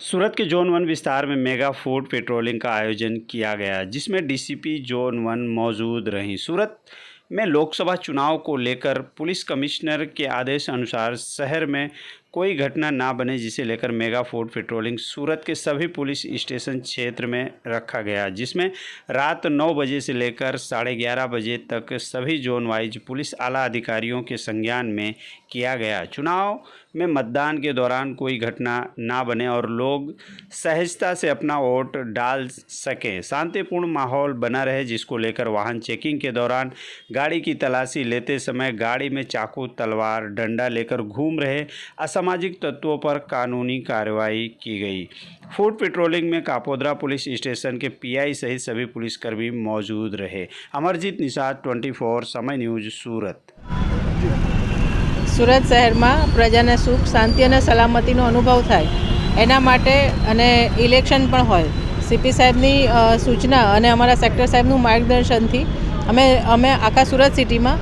सूरत के जोन 1 विस्तार में मेगा फूड पेट्रोलिंग का आयोजन किया गया, जिसमें डीसीपी जोन 1 मौजूद रहीं। सूरत में लोकसभा चुनाव को लेकर पुलिस कमिश्नर के आदेश अनुसार शहर में कोई घटना ना बने, जिसे लेकर मेगा फूड पेट्रोलिंग सूरत के सभी पुलिस स्टेशन क्षेत्र में रखा गया, जिसमें रात 9 बजे से लेकर 11:30 बजे तक सभी जोन वाइज पुलिस आला अधिकारियों के संज्ञान में किया गया। चुनाव में मतदान के दौरान कोई घटना ना बने और लोग सहजता से अपना वोट डाल सकें, शांतिपूर्ण माहौल बना रहे, जिसको लेकर वाहन चेकिंग के दौरान गाड़ी की तलाशी लेते समय गाड़ी में चाकू, तलवार, डंडा लेकर घूम रहे असामाजिक तत्वों पर कानूनी कार्रवाई की गई। फूड पेट्रोलिंग में कापोद्रा पुलिस स्टेशन के पीआई सहित सभी पुलिसकर्मी मौजूद रहे। अमरजीत निषाद, 24 समय न्यूज़, सूरत। सूरत शहर में प्रजाने सुख, शांति और सलामतीनो अनुभव थाय एना माटे अने इलेक्शन पण होय, सीपी साहेबनी सूचना अने अमारा सेक्टर साहेबનું मार्गदर्शनथी અમે આખા સુરત સિટીમાં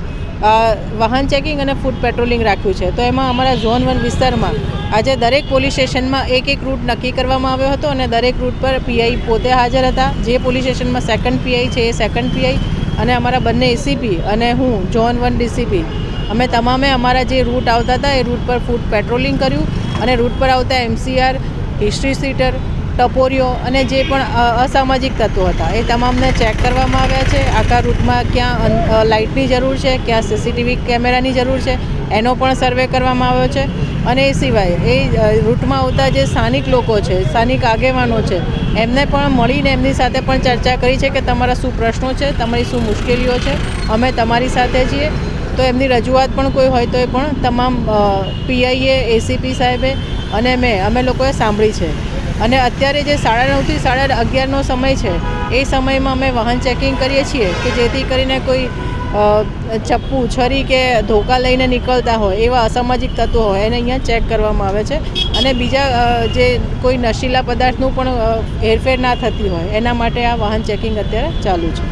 વાહન ચેકિંગ અને ફૂડ પેટ્રોલિંગ રાખ્યું છે। તો એમાં અમારા ઝોન 1 વિસ્તારમાં આજે દરેક પોલીસ સ્ટેશનમાં એક રૂટ નક્કી કરવામાં આવ્યો હતો અને દરેક રૂટ પર પીઆઈ પોતે હાજર હતા। જે પોલીસ સ્ટેશનમાં સેકન્ડ પીઆઈ છે એ સેકન્ડ પીઆઈ અને અમારા બંને એસીપી અને હું ઝોન 1 ડીસીપી અમે તમામે અમારા જે રૂટ આવતા હતા એ રૂટ પર ફૂડ પેટ્રોલિંગ કર્યું અને રૂટ પર આવતા એમસીઆર, હિસ્ટ્રી સીટર, ટપોરીઓ અને જે પણ અસામાજિક તત્વો હતા એ તમામને ચેક કરવામાં આવ્યા છે। આખા રૂટમાં ક્યાં લાઇટની જરૂર છે, ક્યાં સીસીટીવી કેમેરાની જરૂર છે એનો પણ સર્વે કરવામાં આવ્યો છે। અને એ સિવાય એ રૂટમાં આવતા જે સ્થાનિક લોકો છે, સ્થાનિક આગેવાનો છે, એમને પણ મળીને એમની સાથે પણ ચર્ચા કરી છે કે તમારા શું પ્રશ્નો છે, તમારી શું મુશ્કેલીઓ છે, અમે તમારી સાથે છીએ। તો એમની રજૂઆત પણ કોઈ હોય તો એ પણ તમામ પીઆઈએ, એસીપી સાહેબે અને અમે લોકોએ સાંભળી છે। અને અત્યારે જે 9:30 થી 11:30નો સમય છે એ સમયમાં અમે વાહન ચેકિંગ કરીએ છીએ કે જેથી કરીને કોઈ ચપ્પુ, છરી કે ધોકા લઈને નીકળતા હોય એવા અસામાજિક તત્વો હોય એને અહીંયા ચેક કરવામાં આવે છે। અને બીજા જે કોઈ નશીલા પદાર્થનું પણ હેરફેર ના થતી હોય એના માટે આ વાહન ચેકિંગ અત્યારે ચાલુ છે।